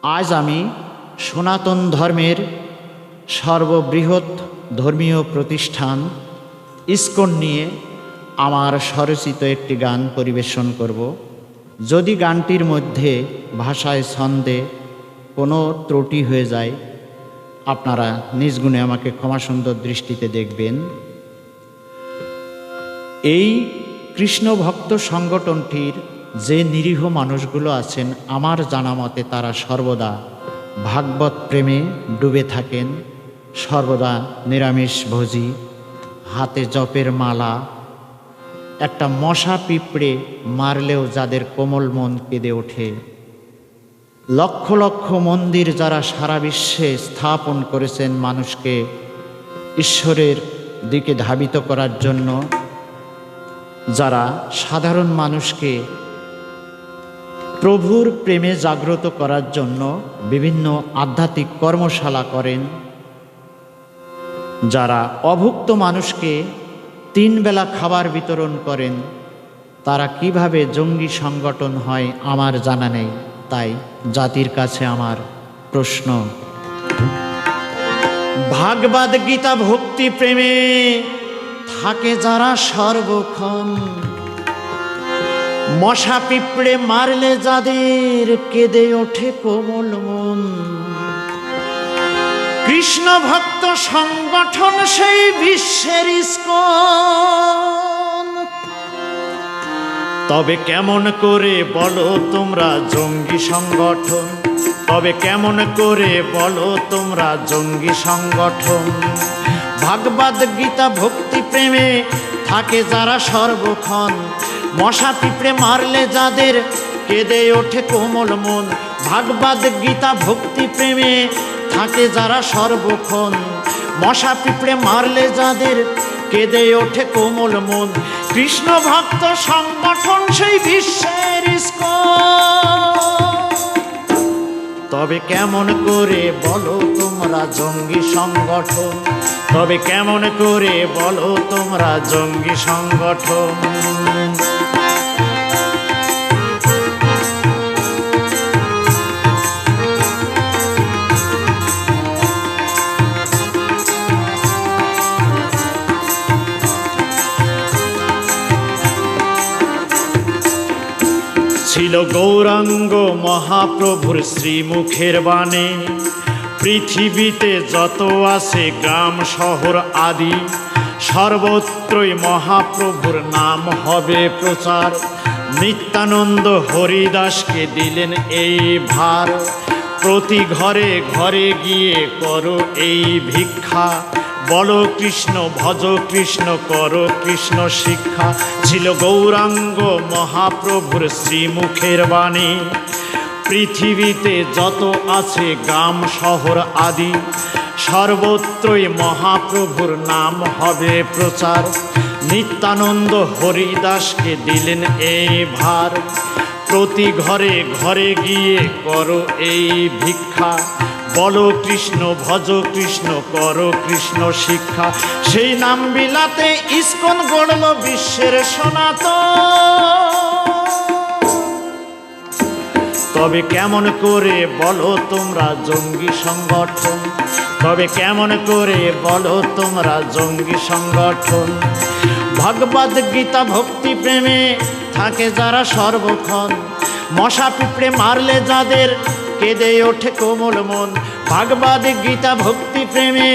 আজ আমি সনাতন ধর্মের সর্ববৃহৎ ধর্মীয় প্রতিষ্ঠান ইসকন নিয়ে আমার স্বরচিত একটি গান পরিবেশন করব। যদি গানটির মধ্যে ভাষায় ছন্দে কোনো ত্রুটি হয়ে যায়, আপনারা নিজ গুণে আমাকে ক্ষমাসুন্দর দৃষ্টিতে দেখবেন। এই কৃষ্ণ ভক্ত সংগঠনটির যে নিরীহ মানুষগুলো আছেন, আমার জানা মতে তারা সর্বদা ভাগবত প্রেমে ডুবে থাকেন, সর্বদা নিরামিষভোজী, হাতে জপের মালা, একটা মশা পিঁপড়ে মারলেও যাদের কোমল মন কেঁদে ওঠে, লক্ষ লক্ষ মন্দির যারা সারা বিশ্বে স্থাপন করেছেন মানুষকে ঈশ্বরের দিকে ধাবিত করার জন্য, যারা সাধারণ মানুষকে প্রভুর প্রেমে জাগ্রত করার জন্য বিভিন্ন আধ্যাত্মিক কর্মশালা করেন, যারা অভুক্ত মানুষকে 3 বেলা খাবার বিতরণ করেন, তারা কিভাবে জঙ্গি সংগঠন হয় আমার জানা নেই। তাই জাতির কাছে আমার প্রশ্ন, ভাগবত গীতা ভক্তি প্রেমে থাকে যারা সর্বক্ষণ, মশা পিঁপড়ে মারলে যাদের কেঁদে ওঠে কোমল মন, কৃষ্ণ ভক্ত সংগঠন সেই বিশ্বের ইসকন। তবে কেমন করে বলো তোমরা জঙ্গি সংগঠন, তবে কেমন করে বলো তোমরা জঙ্গি সংগঠন। ভাগবত গীতা ভক্তি প্রেমে থাকে যারা সর্বক্ষণ, মশা পিঁপড়ে মারলে যাদের কেঁদে ওঠে কোমল মন। ভাগবত গীতা ভক্তি প্রেমে থাকে যারা সর্বক্ষণ, মশা পিঁপড়ে মারলে যাদের কেঁদে ওঠে কোমল মন, কৃষ্ণ ভক্ত সংগঠন সেই বিশ্বের ইসকন। তবে কেমন করে বলো তোমরা জঙ্গি সংগঠন, তবে কেমন করে বলো তোমরা জঙ্গি সংগঠন। ছিল গৌরাঙ্গ মহাপ্রভুর শ্রীমুখের বাণী, পৃথিবীতে যত আছে গ্রাম শহর আদি, সর্বত্রই মহাপ্রভুর নাম হবে প্রচার। নিত্যানন্দ হরিদাসকে দিলেন এই ভার, প্রতি ঘরে ঘরে গিয়ে করো এই ভিক্ষা, বলো কৃষ্ণ ভজ কৃষ্ণ করো কৃষ্ণ শিক্ষা। ছিল গৌরাঙ্গ মহাপ্রভুর শ্রীমুখের বাণী, পৃথিবীতে যত আছে গ্রাম শহর আদি, সর্বত্রই মহাপ্রভুর নাম হবে প্রচার। নিত্যানন্দ হরিদাসকে দিলেন এই ভার, প্রতি ঘরে ঘরে গিয়ে করো এই ভিক্ষা, বলো কৃষ্ণ ভজ কৃষ্ণ করো কৃষ্ণ শিক্ষা। সেই নাম বিলাতে ইসকন গড়ল বিশ্বের সনাতন। তবে কেমন করে বলো তোমরা জঙ্গি সংগঠন, তবে কেমন করে বলো তোমরা জঙ্গি সংগঠন। ভগবদ গীতা ভক্তি প্রেমে থাকে যারা সর্বক্ষণ, মশা পিঁপড়ে মারলে যাদের কেঁদে ওঠে কোমল মন। ভগবদ গীতা ভক্তি প্রেমে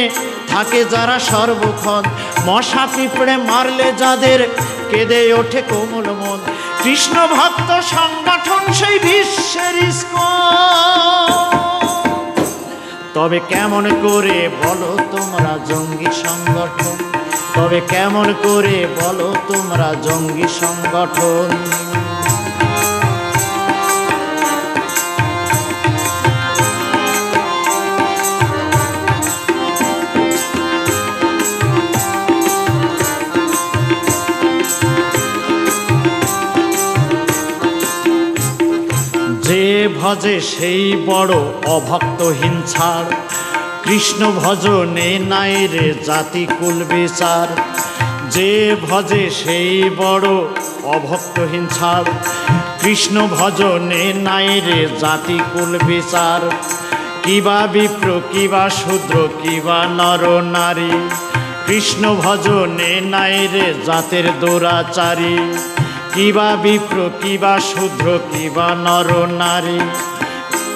থাকে যারা সর্বক্ষণ, মশা পিঁপড়ে মারলে যাদের কেঁদে ওঠে কোমল মন, কৃষ্ণ ভক্ত সংগঠন সেই বিশ্বের ইসকন। তবে কেমন করে বলো তোমরা জঙ্গি সংগঠন, তবে কেমন করে বলো তোমরা জঙ্গি সংগঠন। যে ভজে সেই বড় অভক্তহীন ছাড়, কৃষ্ণ ভজনে নাই রে জাতি কুল বিচার। যে ভজে সেই বড় অভক্তহীন ছাড়, কৃষ্ণ ভজনে নাই রে জাতি কুল বিচার, কিবা বিপ্র কিবা শূদ্র কিবা নর নারী। কৃষ্ণ ভজনে নাই রে জাতের দুরাচারী, কিবা বিপ্র কিবা শূদ্র কিবা নর নারী।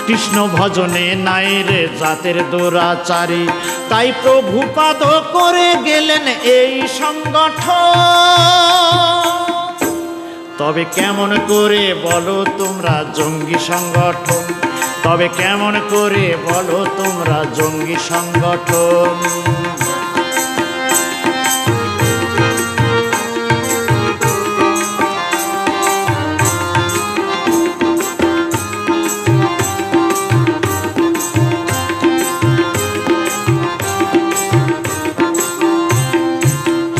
কৃষ্ণ ভজনে নাই রে জাতের দুরাচারী, তাই প্রভুপাদ করে গেলেন এই সংগঠন। তবে কেমন করে বলো তোমরা জঙ্গি সংগঠন, তবে কেমন করে বলো তোমরা জঙ্গি সংগঠন।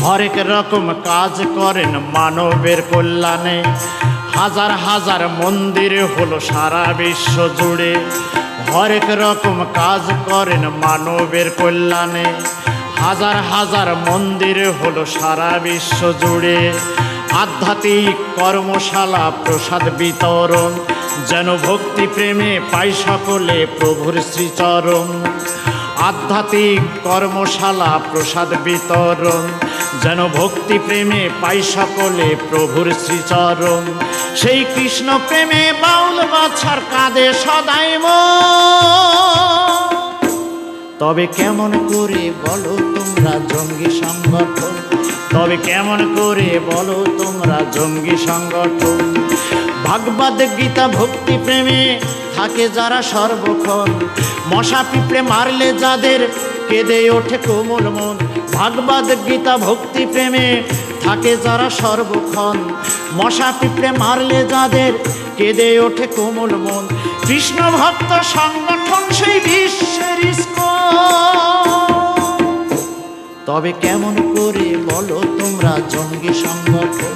হরেক রকম কাজ করেন মানবের কল্যাণে, হাজার হাজার মন্দির হলো সারা বিশ্ব জুড়ে। হরেক রকম কাজ করেন মানবের কল্যাণে, হাজার হাজার মন্দির হলো সারা বিশ্ব জুড়ে। আধ্যাত্মিক কর্মশালা প্রসাদ বিতরণ, যেন ভক্তি প্রেমে পাই সকলে প্রভুর শ্রীচরণ। আধ্যাত্মিক কর্মশালা প্রসাদ বিতরণ, যেন ভক্তি প্রেমে পাই সকলে প্রভুর শ্রীচরণ। সেই কৃষ্ণ প্রেমে বাউল বাছার কাঁদে সদাই মন। তবে কেমন করে বলো তোমরা জঙ্গি সংগঠন, তবে কেমন করে বলো তোমরা জঙ্গি সংগঠন। ভাগবত গীতা ভক্তি প্রেমে থাকে যারা সর্বক্ষণ, মশা পিঁপড়ে মারলে যাদের কেঁদে ওঠে কোমল মন। ভাগবত গীতা ভক্তি প্রেমে থাকে যারা সর্বক্ষণ, মশা পিঁপড়ে মারলে যাদের কেঁদে ওঠে কোমল মন। কৃষ্ণ ভক্ত সংগঠন সেই বিশ্বের ইস্কন। তবে কেমন করে বলো তোমরা জঙ্গি সংগঠন,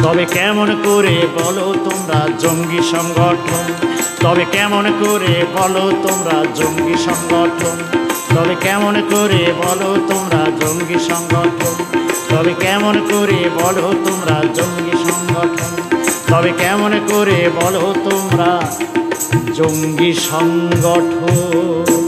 তবে কেমন করে বলো তোমরা জঙ্গি সংগঠন। তবে কেমন করে বলো তোমরা জঙ্গি সংগঠন, তবে কেমন করে বলো তোমরা জঙ্গি সংগঠন। তবে কেমন করে বলো তোমরা জঙ্গি সংগঠন, তবে কেমন করে বলো তোমরা জঙ্গি সংগঠন।